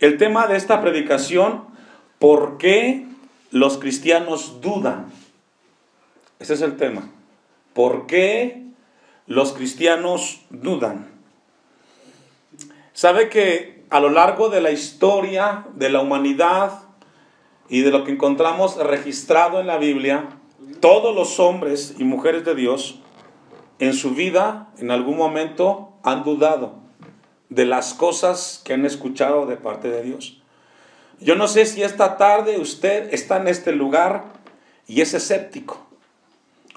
El tema de esta predicación: ¿por qué los cristianos dudan? Ese es el tema. ¿Por qué los cristianos dudan? Sabe que a lo largo de la historia de la humanidad y de lo que encontramos registrado en la Biblia, todos los hombres y mujeres de Dios en su vida en algún momento han dudado de las cosas que han escuchado de parte de Dios. Yo no sé si esta tarde usted está en este lugar y es escéptico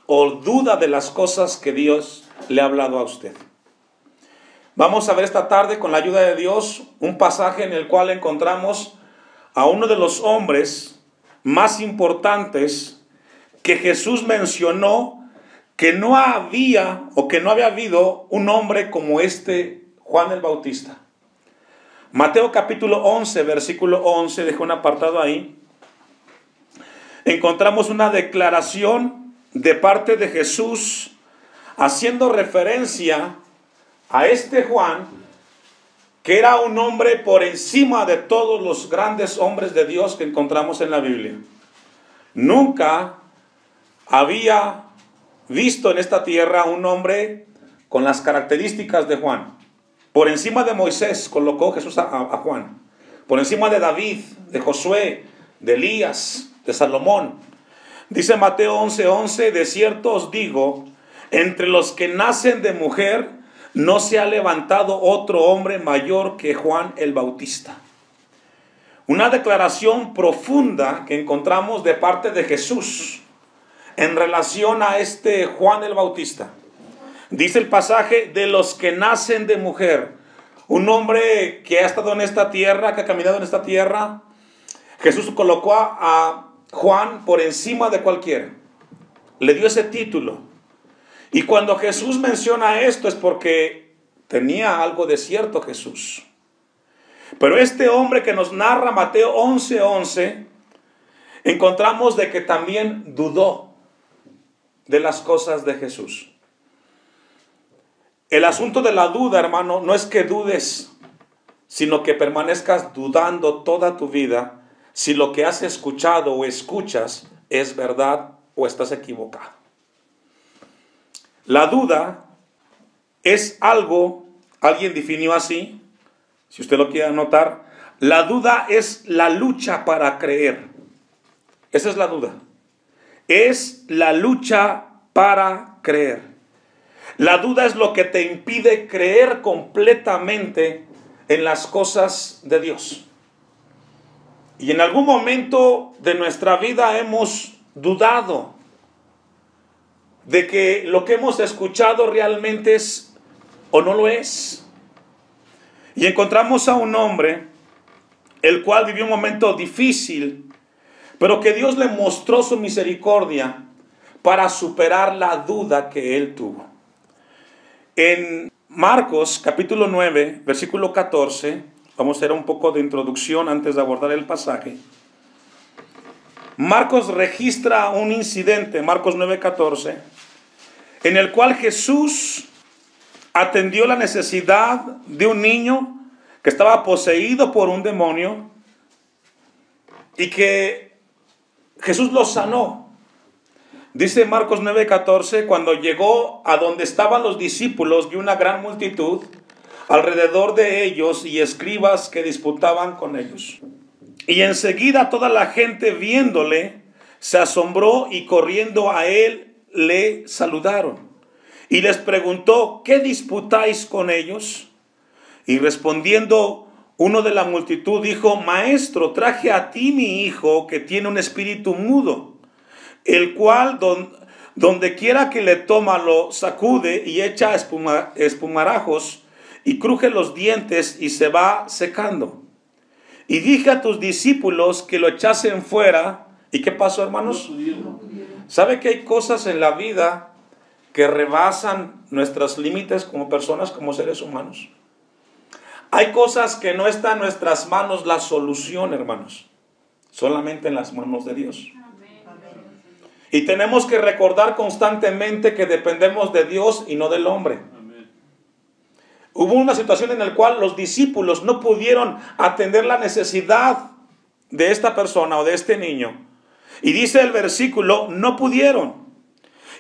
o duda de las cosas que Dios le ha hablado a usted. Vamos a ver esta tarde, con la ayuda de Dios, un pasaje en el cual encontramos a uno de los hombres más importantes que Jesús mencionó, que no había habido un hombre como Juan el Bautista. Mateo capítulo 11, versículo 11, dejo un apartado ahí. Encontramos una declaración de parte de Jesús haciendo referencia a Juan, que era un hombre por encima de todos los grandes hombres de Dios que encontramos en la Biblia. Nunca había visto en esta tierra un hombre con las características de Juan. Por encima de Moisés colocó Jesús a Juan. Por encima de David, de Josué, de Elías, de Salomón. Dice Mateo 11:11, de cierto os digo, entre los que nacen de mujer, no se ha levantado otro hombre mayor que Juan el Bautista. Una declaración profunda que encontramos de parte de Jesús en relación a Juan el Bautista. Dice el pasaje, de los que nacen de mujer. Un hombre que ha estado en esta tierra, que ha caminado en esta tierra. Jesús colocó a Juan por encima de cualquiera. Le dio ese título. Y cuando Jesús menciona esto es porque tenía algo de cierto Jesús. Pero este hombre que nos narra Mateo 11:11, encontramos de que también dudó de las cosas de Jesús. El asunto de la duda, hermano, no es que dudes, sino que permanezcas dudando toda tu vida si lo que has escuchado o escuchas es verdad o estás equivocado. La duda es algo, alguien definió así, si usted lo quiere anotar, la duda es la lucha para creer. Esa es la duda. Es la lucha para creer. La duda es lo que te impide creer completamente en las cosas de Dios. Y en algún momento de nuestra vida hemos dudado de que lo que hemos escuchado realmente es o no lo es. Y encontramos a un hombre el cual vivió un momento difícil, pero que Dios le mostró su misericordia para superar la duda que él tuvo. En Marcos capítulo 9, versículo 14, vamos a hacer un poco de introducción antes de abordar el pasaje. Marcos registra un incidente, Marcos 9:14, en el cual Jesús atendió la necesidad de un niño que estaba poseído por un demonio y que Jesús lo sanó. Dice Marcos 9:14, cuando llegó a donde estaban los discípulos, vio una gran multitud alrededor de ellos y escribas que disputaban con ellos. Y enseguida toda la gente viéndole se asombró y corriendo a él le saludaron. Y les preguntó, ¿qué disputáis con ellos? Y respondiendo uno de la multitud dijo, Maestro, traje a ti mi hijo que tiene un espíritu mudo, el cual donde quiera que le toma lo sacude y echa espumarajos y cruje los dientes y se va secando. Y dije a tus discípulos que lo echasen fuera. ¿Y qué pasó, hermanos? ¿Sabe que hay cosas en la vida que rebasan nuestros límites como personas, como seres humanos? Hay cosas que no está en nuestras manos la solución, hermanos. Solamente en las manos de Dios. Y tenemos que recordar constantemente que dependemos de Dios y no del hombre. Hubo una situación en la cual los discípulos no pudieron atender la necesidad de esta persona o de este niño. Y dice el versículo, no pudieron.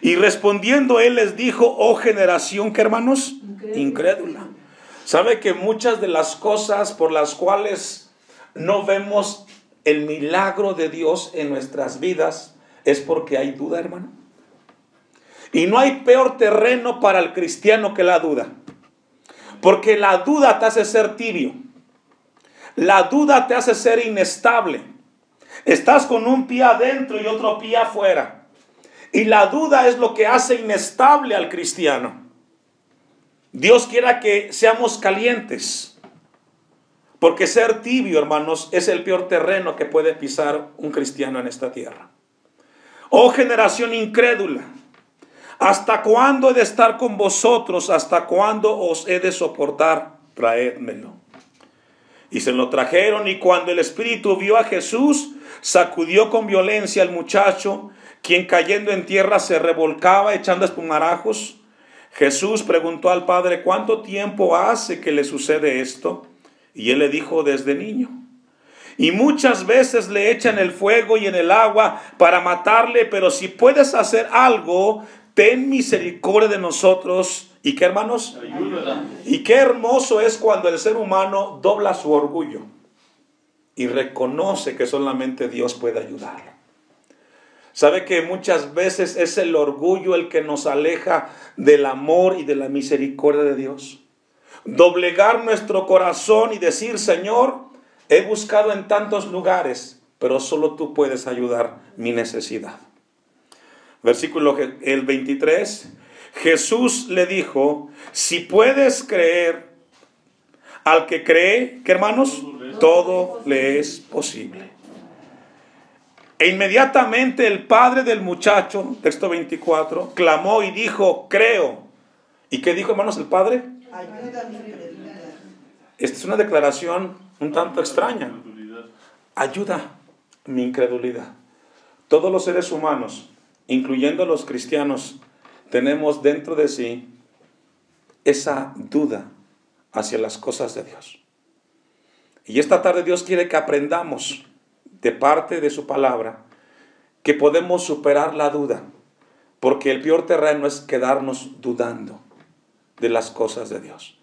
Y respondiendo él les dijo, oh generación, ¿qué hermanos? Incrédula. ¿Sabe que muchas de las cosas por las cuales no vemos el milagro de Dios en nuestras vidas es porque hay duda, hermano? Y no hay peor terreno para el cristiano que la duda. Porque la duda te hace ser tibio. La duda te hace ser inestable. Estás con un pie adentro y otro pie afuera. Y la duda es lo que hace inestable al cristiano. Dios quiera que seamos calientes. Porque ser tibio, hermanos, es el peor terreno que puede pisar un cristiano en esta tierra. Oh generación incrédula, ¿hasta cuándo he de estar con vosotros? ¿Hasta cuándo os he de soportar? Traédmelo. Y se lo trajeron, y cuando el espíritu vio a Jesús, sacudió con violencia al muchacho, quien cayendo en tierra se revolcaba echando espumarajos. Jesús preguntó al padre, ¿cuánto tiempo hace que le sucede esto? Y él le dijo, desde niño. Y muchas veces le echan el fuego y en el agua para matarle, pero si puedes hacer algo, ten misericordia de nosotros. ¿Y qué, hermanos? Ayuda. Y qué hermoso es cuando el ser humano dobla su orgullo y reconoce que solamente Dios puede ayudarlo. ¿Sabe que muchas veces es el orgullo el que nos aleja del amor y de la misericordia de Dios? Doblegar nuestro corazón y decir, Señor, he buscado en tantos lugares, pero solo tú puedes ayudar mi necesidad. Versículo el 23, Jesús le dijo, si puedes creer, al que cree, ¿qué hermanos? Todo le es posible. E inmediatamente el padre del muchacho, texto 24, clamó y dijo, creo. ¿Y qué dijo, hermanos, el padre? Esta es una declaración un tanto extraña. Ayuda mi incredulidad. Todos los seres humanos, incluyendo los cristianos, tenemos dentro de sí esa duda hacia las cosas de Dios. Y esta tarde Dios quiere que aprendamos de parte de su palabra que podemos superar la duda, porque el peor terreno es quedarnos dudando de las cosas de Dios.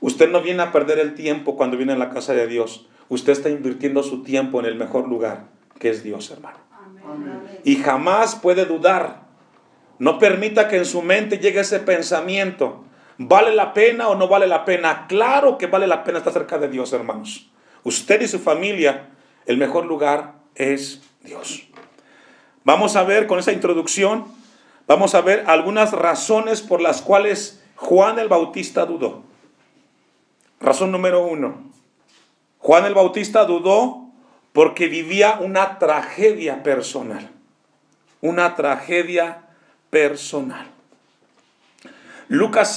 Usted no viene a perder el tiempo cuando viene a la casa de Dios. Usted está invirtiendo su tiempo en el mejor lugar, que es Dios, hermano. Amén. Y jamás puede dudar. No permita que en su mente llegue ese pensamiento. ¿Vale la pena o no vale la pena? Claro que vale la pena estar cerca de Dios, hermanos. Usted y su familia, el mejor lugar es Dios. Vamos a ver con esa introducción, vamos a ver algunas razones por las cuales Juan el Bautista dudó. Razón número 1. Juan el Bautista dudó porque vivía una tragedia personal. Una tragedia personal. Lucas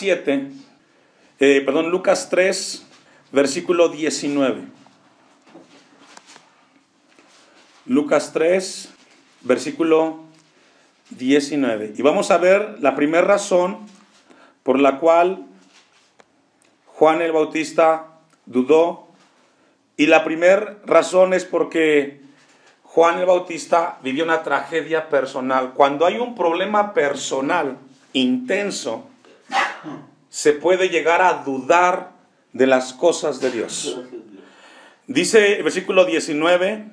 3, versículo 19. Lucas 3, versículo 19. Y vamos a ver la primera razón por la cual Juan el Bautista dudó. Y la primera razón es porque Juan el Bautista vivió una tragedia personal. Cuando hay un problema personal intenso, se puede llegar a dudar de las cosas de Dios. Dice el versículo 19,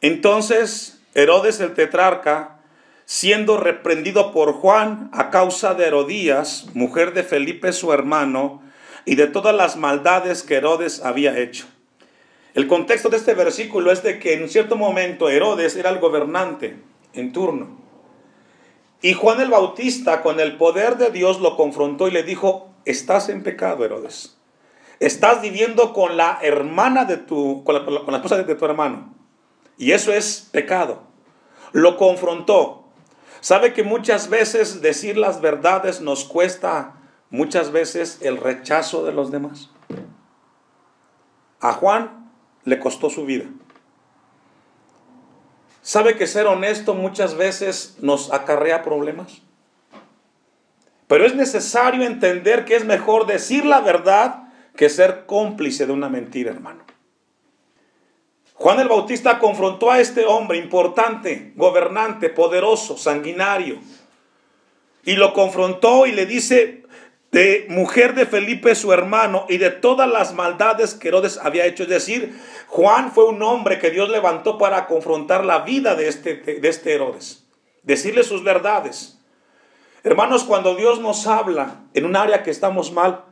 entonces Herodes el tetrarca, siendo reprendido por Juan a causa de Herodías, mujer de Felipe su hermano, y de todas las maldades que Herodes había hecho. El contexto de este versículo es de que en cierto momento Herodes era el gobernante en turno. Y Juan el Bautista, con el poder de Dios, lo confrontó y le dijo, estás en pecado, Herodes. Estás viviendo con la hermana de con la esposa de tu hermano. Y eso es pecado. Lo confrontó. ¿Sabe que muchas veces decir las verdades nos cuesta muchas veces el rechazo de los demás? A Juan le costó su vida. ¿Sabe que ser honesto muchas veces nos acarrea problemas? Pero es necesario entender que es mejor decir la verdad que ser cómplice de una mentira, hermano. Juan el Bautista confrontó a este hombre importante, gobernante, poderoso, sanguinario. Y lo confrontó y le dice de mujer de Felipe su hermano y de todas las maldades que Herodes había hecho. Es decir, Juan fue un hombre que Dios levantó para confrontar la vida de este Herodes. Decirle sus verdades. Hermanos, cuando Dios nos habla en un área que estamos mal,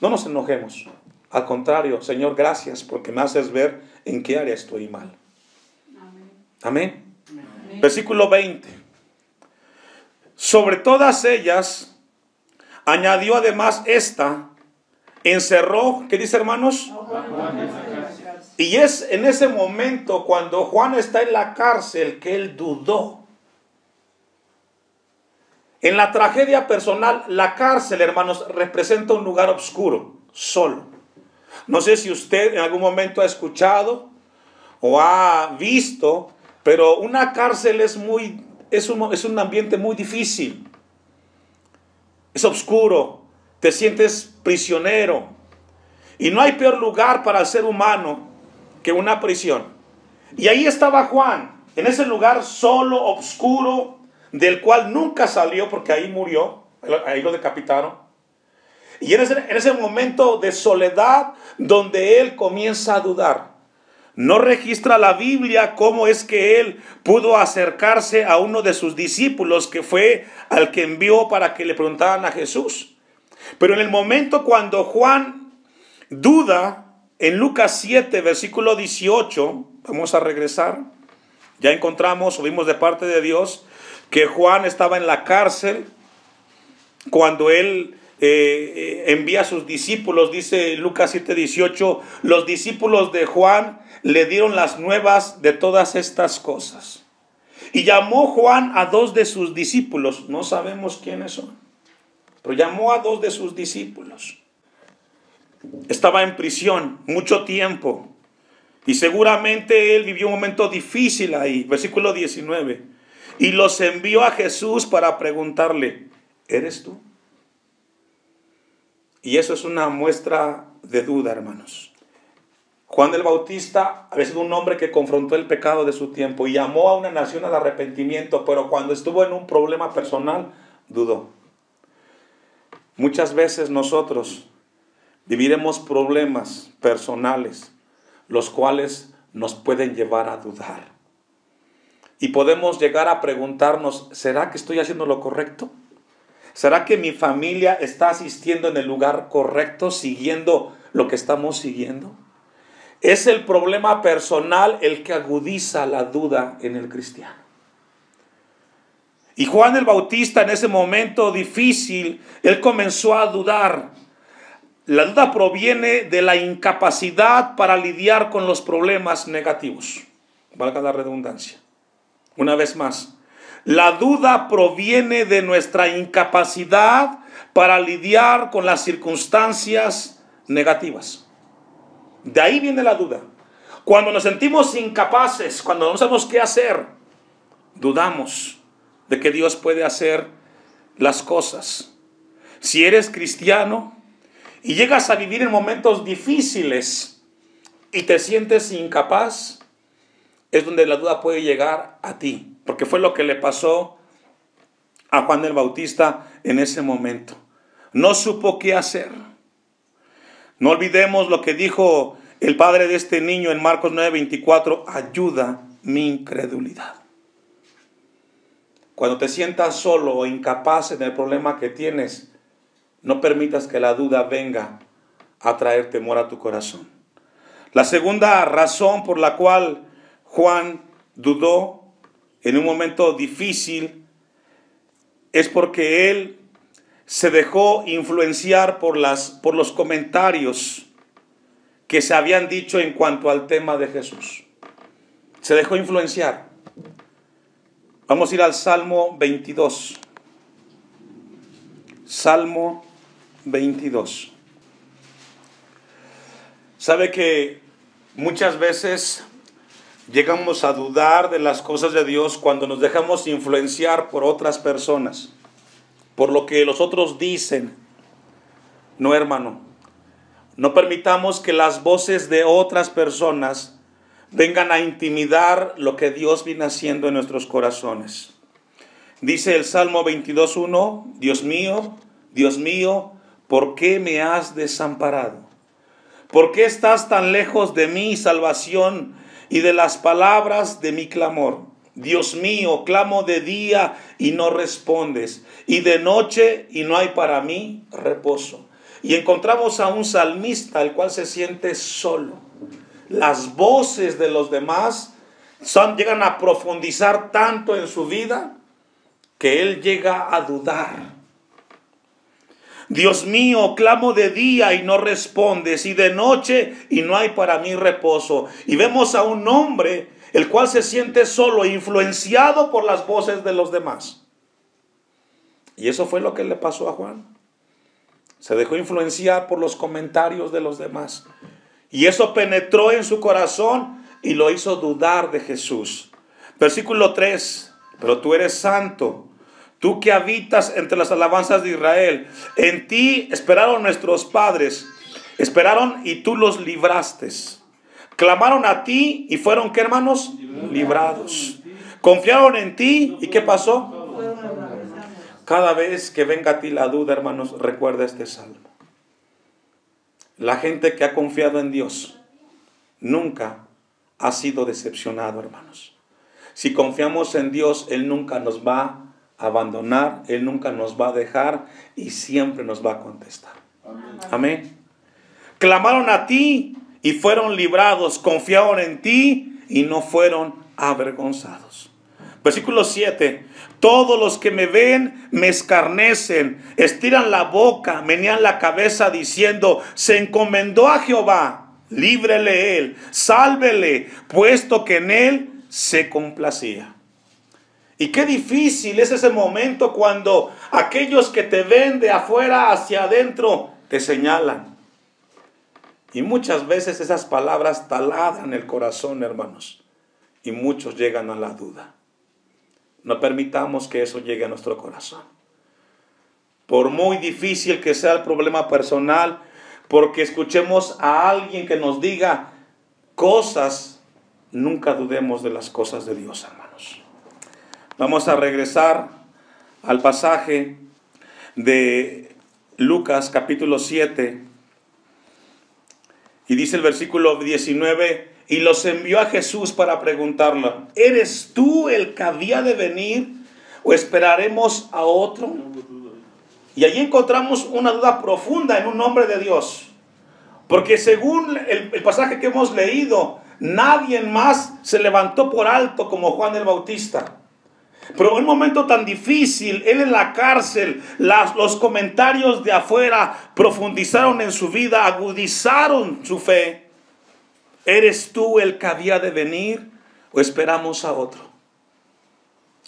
no nos enojemos. Al contrario, Señor, gracias porque me haces ver en qué área estoy mal. Amén. Amén. Versículo 20. Sobre todas ellas, añadió además encerró, ¿qué dice, hermanos? Y es en ese momento cuando Juan está en la cárcel que él dudó. En la tragedia personal, la cárcel, hermanos, representa un lugar oscuro, solo. No sé si usted en algún momento ha escuchado o ha visto, pero una cárcel es un ambiente muy difícil. Es oscuro, te sientes prisionero. Y no hay peor lugar para el ser humano que una prisión. Y ahí estaba Juan, en ese lugar solo, oscuro, del cual nunca salió porque ahí murió, ahí lo decapitaron. Y en ese momento de soledad donde él comienza a dudar. No registra la Biblia cómo es que él pudo acercarse a uno de sus discípulos, que fue al que envió para que le preguntaran a Jesús. Pero en el momento cuando Juan duda, en Lucas 7, versículo 18, vamos a regresar. Ya encontramos, o vimos de parte de Dios, que Juan estaba en la cárcel cuando él envía a sus discípulos. Dice Lucas 7:18, los discípulos de Juan le dieron las nuevas de todas estas cosas. Y llamó Juan a 2 de sus discípulos, no sabemos quiénes son, pero llamó a 2 de sus discípulos. Estaba en prisión mucho tiempo y seguramente él vivió un momento difícil ahí. Versículo 19, y los envió a Jesús para preguntarle, ¿eres tú? Y eso es una muestra de duda, hermanos. Juan el Bautista había sido un hombre que confrontó el pecado de su tiempo y llamó a una nación al arrepentimiento, pero cuando estuvo en un problema personal, dudó. Muchas veces nosotros viviremos problemas personales, los cuales nos pueden llevar a dudar. Y podemos llegar a preguntarnos, ¿será que estoy haciendo lo correcto? ¿Será que mi familia está asistiendo en el lugar correcto, siguiendo lo que estamos siguiendo? Es el problema personal el que agudiza la duda en el cristiano. Y Juan el Bautista en ese momento difícil, él comenzó a dudar. La duda proviene de la incapacidad para lidiar con los problemas negativos. Valga la redundancia. Una vez más. La duda proviene de nuestra incapacidad para lidiar con las circunstancias negativas. De ahí viene la duda. Cuando nos sentimos incapaces, cuando no sabemos qué hacer, dudamos de que Dios puede hacer las cosas. Si eres cristiano y llegas a vivir en momentos difíciles y te sientes incapaz, es donde la duda puede llegar a ti. Porque fue lo que le pasó a Juan el Bautista en ese momento. No supo qué hacer. No olvidemos lo que dijo el padre de este niño en Marcos 9:24. Ayuda mi incredulidad. Cuando te sientas solo o incapaz en el problema que tienes, no permitas que la duda venga a traer temor a tu corazón. La segunda razón por la cual Juan dudó en un momento difícil es porque él se dejó influenciar por los comentarios que se habían dicho en cuanto al tema de Jesús. Se dejó influenciar. Vamos a ir al Salmo 22. Salmo 22. ¿Sabe que muchas veces llegamos a dudar de las cosas de Dios cuando nos dejamos influenciar por otras personas, por lo que los otros dicen. No, hermano. No permitamos que las voces de otras personas vengan a intimidar lo que Dios viene haciendo en nuestros corazones. Dice el Salmo 22:1, Dios mío, ¿por qué me has desamparado? ¿Por qué estás tan lejos de mi salvación y de las palabras de mi clamor? Dios mío, clamo de día y no respondes, y de noche y no hay para mí reposo. Y encontramos a un salmista, el cual se siente solo. Las voces de los demás llegan a profundizar tanto en su vida que él llega a dudar. Dios mío, clamo de día y no respondes, y de noche y no hay para mí reposo. Y vemos a un hombre el cual se siente solo, influenciado por las voces de los demás. Y eso fue lo que le pasó a Juan. Se dejó influenciar por los comentarios de los demás. Y eso penetró en su corazón y lo hizo dudar de Jesús. Versículo 3. Pero tú eres santo, tú que habitas entre las alabanzas de Israel. En ti esperaron nuestros padres. Esperaron y tú los libraste. Clamaron a ti y fueron, ¿qué, hermanos? Librados. Confiaron en ti y ¿qué pasó? Cada vez que venga a ti la duda, hermanos, recuerda este salmo. La gente que ha confiado en Dios nunca ha sido decepcionado, hermanos. Si confiamos en Dios, Él nunca nos va a abandonar, Él nunca nos va a dejar y siempre nos va a contestar. Amén. Clamaron a ti y fueron librados, confiaron en ti y no fueron avergonzados. Versículo 7. Todos los que me ven me escarnecen, estiran la boca, menean la cabeza diciendo, se encomendó a Jehová, líbrele él, sálvele, puesto que en él se complacía. Y qué difícil es ese momento cuando aquellos que te ven de afuera hacia adentro te señalan. Y muchas veces esas palabras taladran el corazón, hermanos, y muchos llegan a la duda. No permitamos que eso llegue a nuestro corazón. Por muy difícil que sea el problema personal, porque escuchemos a alguien que nos diga cosas, nunca dudemos de las cosas de Dios, hermanos. Vamos a regresar al pasaje de Lucas capítulo 7. Y dice el versículo 19, y los envió a Jesús para preguntarle, ¿eres tú el que había de venir o esperaremos a otro? Y allí encontramos una duda profunda en un hombre de Dios. Porque según el pasaje que hemos leído, nadie más se levantó por alto como Juan el Bautista. Pero en un momento tan difícil, él en la cárcel, los comentarios de afuera profundizaron en su vida, agudizaron su fe. ¿Eres tú el que había de venir o esperamos a otro?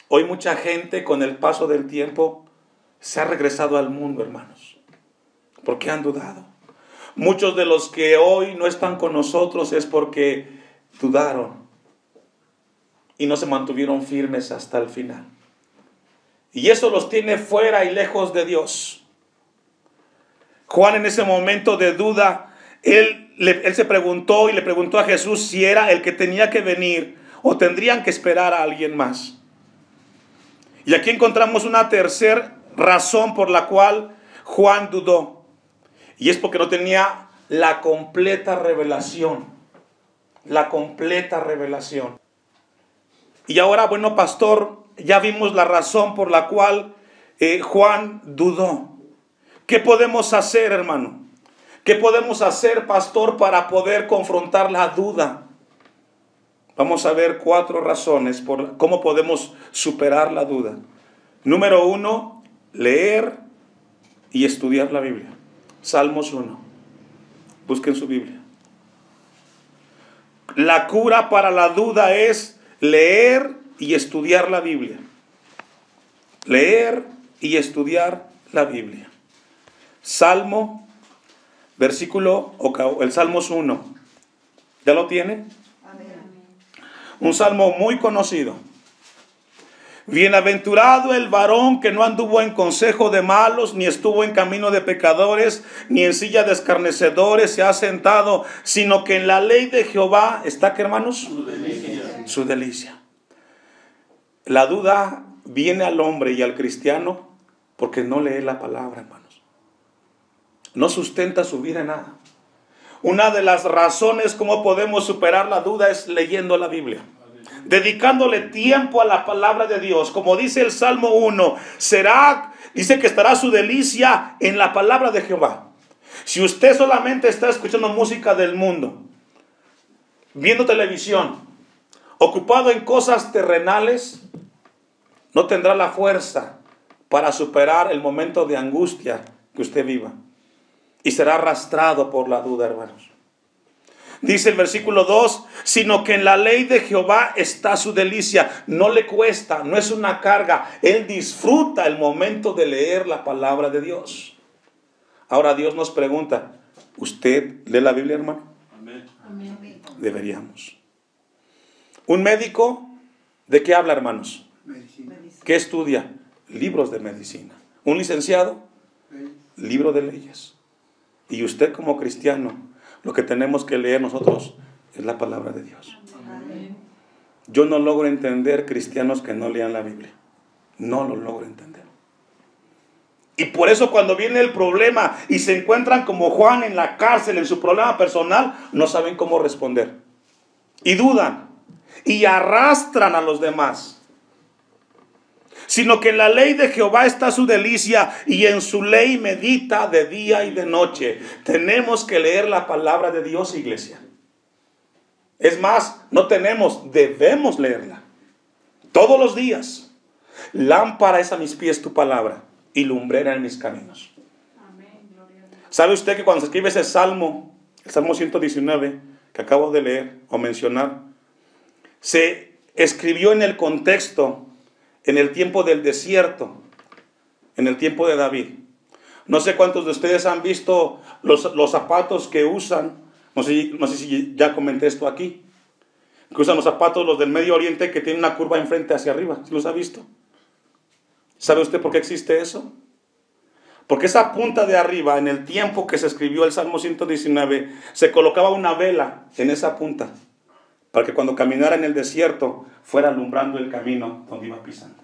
Hoy mucha gente con el paso del tiempo se ha regresado al mundo, hermanos, porque han dudado. Muchos de los que hoy no están con nosotros es porque dudaron y no se mantuvieron firmes hasta el final. Y eso los tiene fuera y lejos de Dios. Juan en ese momento de duda, él se preguntó y le preguntó a Jesús si era el que tenía que venir o tendrían que esperar a alguien más. Y aquí encontramos una tercera razón por la cual Juan dudó. Y es porque no tenía la completa revelación. La completa revelación. Y ahora, bueno, pastor, ya vimos la razón por la cual Juan dudó. ¿Qué podemos hacer, hermano? ¿Qué podemos hacer, pastor, para poder confrontar la duda? Vamos a ver 4 razones por cómo podemos superar la duda. Número 1, leer y estudiar la Biblia. Salmos 1. Busquen su Biblia. La cura para la duda es leer y estudiar la Biblia. Leer y estudiar la Biblia. Salmo, el Salmos 1. ¿Ya lo tiene? Amén. Un salmo muy conocido. Bienaventurado el varón que no anduvo en consejo de malos, ni estuvo en camino de pecadores, ni en silla de escarnecedores se ha sentado, sino que en la ley de Jehová está, ¿qué, hermanos? Su delicia. Su delicia. La duda viene al hombre y al cristiano porque no lee la palabra, hermanos. No sustenta su vida en nada. Una de las razones cómo podemos superar la duda es leyendo la Biblia, dedicándole tiempo a la palabra de Dios. Como dice el Salmo 1, dice que estará su delicia en la palabra de Jehová. Si usted solamente está escuchando música del mundo, viendo televisión, ocupado en cosas terrenales, no tendrá la fuerza para superar el momento de angustia que usted viva. Y será arrastrado por la duda, hermanos. Dice el versículo 2, sino que en la ley de Jehová está su delicia. No le cuesta, no es una carga. Él disfruta el momento de leer la palabra de Dios. Ahora Dios nos pregunta, ¿usted lee la Biblia, hermano? Amén. Amén. Deberíamos. Un médico, ¿de qué habla, hermanos? Medicina. ¿Qué estudia? Libros de medicina. Un licenciado, libro de leyes. Y usted como cristiano, lo que tenemos que leer nosotros es la palabra de Dios. Amén. Yo no logro entender cristianos que no lean la Biblia. No lo logro entender. Y por eso cuando viene el problema y se encuentran como Juan en la cárcel, en su problema personal, no saben cómo responder. Y dudan. Y arrastran a los demás. Sino que en la ley de Jehová está su delicia, y en su ley medita de día y de noche. Tenemos que leer la palabra de Dios, iglesia. Es más, no tenemos, debemos leerla. Todos los días. Lámpara es a mis pies tu palabra, y lumbrera en mis caminos. Amén. Gloria a Dios. ¿Sabe usted que cuando se escribe ese salmo, el Salmo 119, que acabo de leer o mencionar, se escribió en el contexto, en el tiempo del desierto, en el tiempo de David? No sé cuántos de ustedes han visto los zapatos que usan, no sé si ya comenté esto aquí, que usan los zapatos los del Medio Oriente que tienen una curva enfrente hacia arriba. ¿Sí los ha visto? ¿Sabe usted por qué existe eso? Porque esa punta de arriba, en el tiempo que se escribió el Salmo 119, se colocaba una vela en esa punta, para que cuando caminara en el desierto fuera alumbrando el camino donde iba pisando.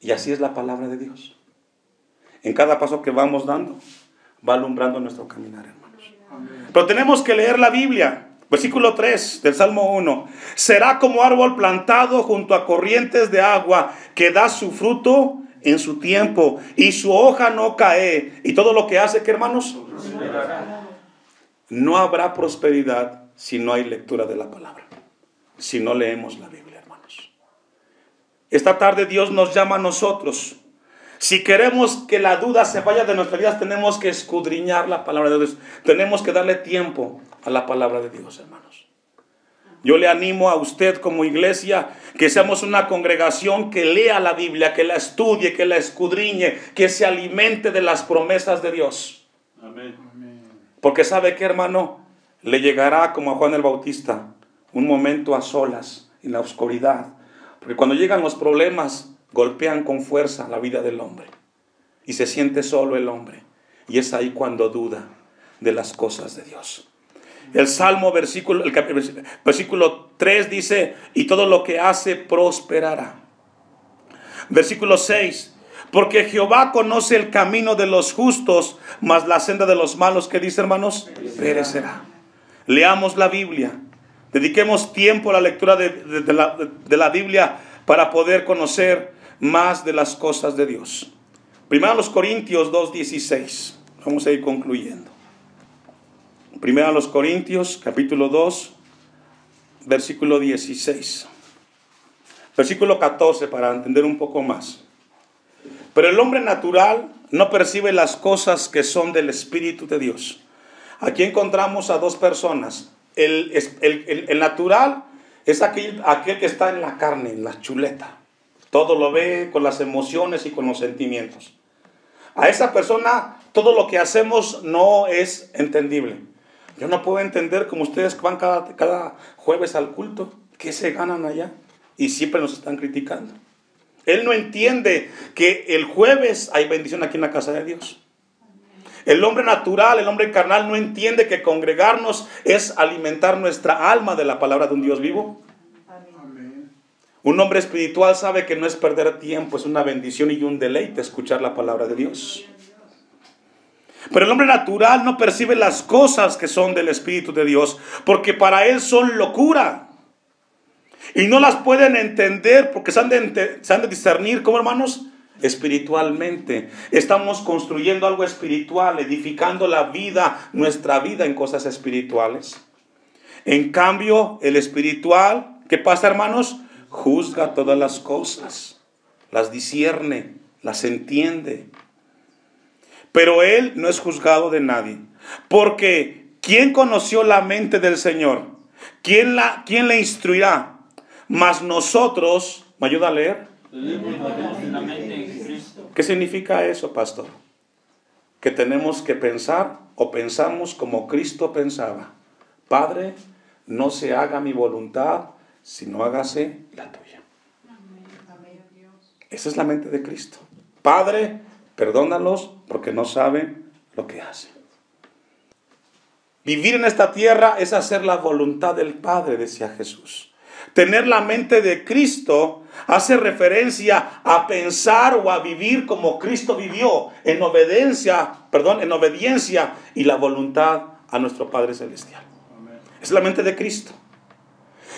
Y así es la palabra de Dios. En cada paso que vamos dando, va alumbrando nuestro caminar, hermanos. Pero tenemos que leer la Biblia. Versículo 3 del Salmo 1. Será como árbol plantado junto a corrientes de agua, que da su fruto en su tiempo, y su hoja no cae. Y todo lo que hace, ¿qué, hermanos? No habrá prosperidad si no hay lectura de la palabra, si no leemos la Biblia, hermanos. Esta tarde Dios nos llama a nosotros. Si queremos que la duda se vaya de nuestras vidas, tenemos que escudriñar la palabra de Dios. Tenemos que darle tiempo a la palabra de Dios, hermanos. Yo le animo a usted como iglesia que seamos una congregación que lea la Biblia, que la estudie, que la escudriñe, que se alimente de las promesas de Dios. Amén. Porque ¿sabe qué, hermano? Le llegará como a Juan el Bautista un momento a solas, en la oscuridad. Porque cuando llegan los problemas, golpean con fuerza la vida del hombre. Y se siente solo el hombre. Y es ahí cuando duda de las cosas de Dios. El Salmo versículo 3 dice, y todo lo que hace prosperará. Versículo 6, porque Jehová conoce el camino de los justos, mas la senda de los malos, ¿qué dice, hermanos? Perecerá. Leamos la Biblia. Dediquemos tiempo a la lectura de la Biblia para poder conocer más de las cosas de Dios. Primero a los Corintios 2:16. Vamos a ir concluyendo. Primero a los Corintios, capítulo 2, versículo 16. Versículo 14 para entender un poco más. Pero el hombre natural no percibe las cosas que son del Espíritu de Dios. Aquí encontramos a dos personas. El natural es aquel que está en la carne, en la chuleta. Todo lo ve con las emociones y con los sentimientos. A esa persona todo lo que hacemos no es entendible. Yo no puedo entender como ustedes van cada jueves al culto. ¿Qué se ganan allá? y siempre nos están criticando. Él no entiende que el jueves hay bendición aquí en la casa de Dios. El hombre natural, el hombre carnal no entiende que congregarnos es alimentar nuestra alma de la palabra de un Dios vivo. Un hombre espiritual sabe que no es perder tiempo, es una bendición y un deleite escuchar la palabra de Dios. Pero el hombre natural no percibe las cosas que son del Espíritu de Dios, porque para él son locura. Y no las pueden entender porque se han de discernir, ¿cómo, hermanos? Espiritualmente. Estamos construyendo algo espiritual, edificando la vida, nuestra vida en cosas espirituales. En cambio, el espiritual, ¿qué pasa, hermanos? Juzga todas las cosas, las discierne, las entiende. Pero él no es juzgado de nadie, porque ¿quién conoció la mente del Señor? ¿Quién le instruirá? Mas nosotros, ¿me ayuda a leer? ¿Qué significa eso, pastor? Que tenemos que pensar o pensamos como Cristo pensaba. Padre, no se haga mi voluntad, sino hágase la tuya. Esa es la mente de Cristo. Padre, perdónalos porque no saben lo que hacen. Vivir en esta tierra es hacer la voluntad del Padre, decía Jesús. Tener la mente de Cristo hace referencia a pensar o a vivir como Cristo vivió, en obediencia y la voluntad a nuestro Padre Celestial. Amén. Es la mente de Cristo.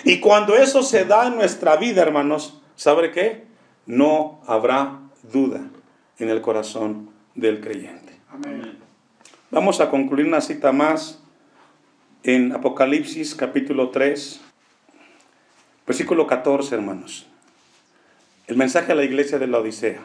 Y cuando eso se da en nuestra vida, hermanos, ¿sabe qué? No habrá duda en el corazón del creyente. Amén. Vamos a concluir una cita más en Apocalipsis capítulo 3, versículo 14, hermanos. El mensaje a la iglesia de la Odisea.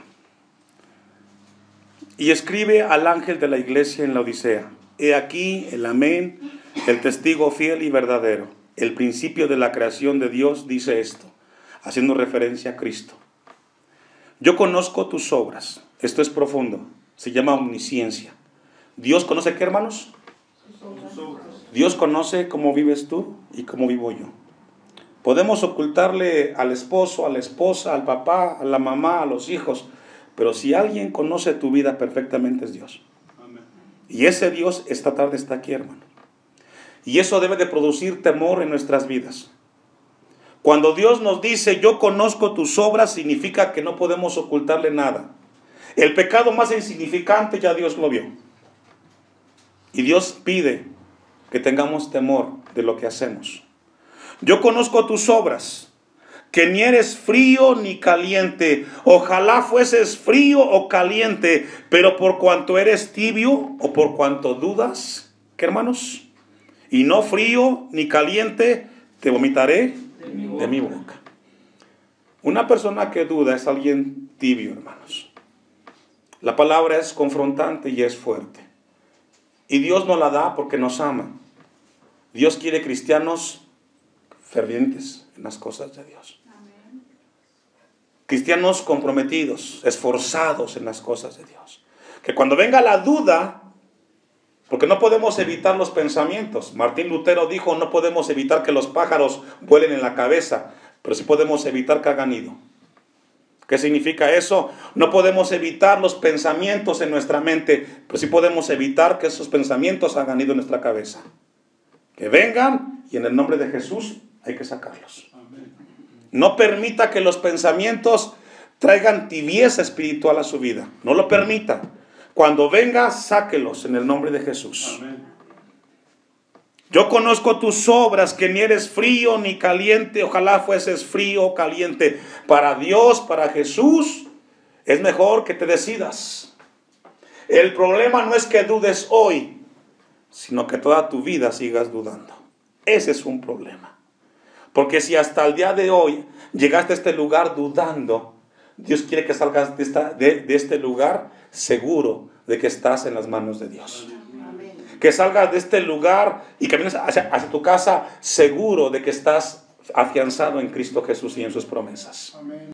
Y escribe al ángel de la iglesia en la Odisea: he aquí el amén, el testigo fiel y verdadero, el principio de la creación de Dios, dice esto, haciendo referencia a Cristo. Yo conozco tus obras. Esto es profundo, se llama omnisciencia. ¿Dios conoce qué, hermanos? Dios conoce cómo vives tú y cómo vivo yo. Podemos ocultarle al esposo, a la esposa, al papá, a la mamá, a los hijos, pero si alguien conoce tu vida perfectamente es Dios. Amén. Y ese Dios esta tarde está aquí, hermano. Y eso debe de producir temor en nuestras vidas. Cuando Dios nos dice, yo conozco tus obras, significa que no podemos ocultarle nada. El pecado más insignificante ya Dios lo vio. Y Dios pide que tengamos temor de lo que hacemos. Yo conozco tus obras, que ni eres frío ni caliente. Ojalá fueses frío o caliente, pero por cuanto eres tibio o por cuanto dudas, ¿qué, hermanos? Y no frío ni caliente, te vomitaré de mi boca. Una persona que duda es alguien tibio, hermanos. La palabra es confrontante y es fuerte. Y Dios nos la da porque nos ama. Dios quiere cristianos fervientes en las cosas de Dios. Amén. Cristianos comprometidos, esforzados en las cosas de Dios. Que cuando venga la duda, porque no podemos evitar los pensamientos. Martín Lutero dijo, no podemos evitar que los pájaros vuelen en la cabeza, pero sí podemos evitar que hagan nido. ¿Qué significa eso? No podemos evitar los pensamientos en nuestra mente, pero sí podemos evitar que esos pensamientos hagan nido en nuestra cabeza. Que vengan y en el nombre de Jesús hay que sacarlos. Amén. No permita que los pensamientos traigan tibieza espiritual a su vida. No lo permita. Cuando venga, sáquelos en el nombre de Jesús. Amén. Yo conozco tus obras, que ni eres frío ni caliente. Ojalá fueses frío o caliente. Para Dios, para Jesús, es mejor que te decidas. El problema no es que dudes hoy, sino que toda tu vida sigas dudando. Ese es un problema. Porque si hasta el día de hoy llegaste a este lugar dudando, Dios quiere que salgas de este lugar seguro de que estás en las manos de Dios. Amén. Que salgas de este lugar y camines hacia tu casa seguro de que estás afianzado en Cristo Jesús y en sus promesas. Amén.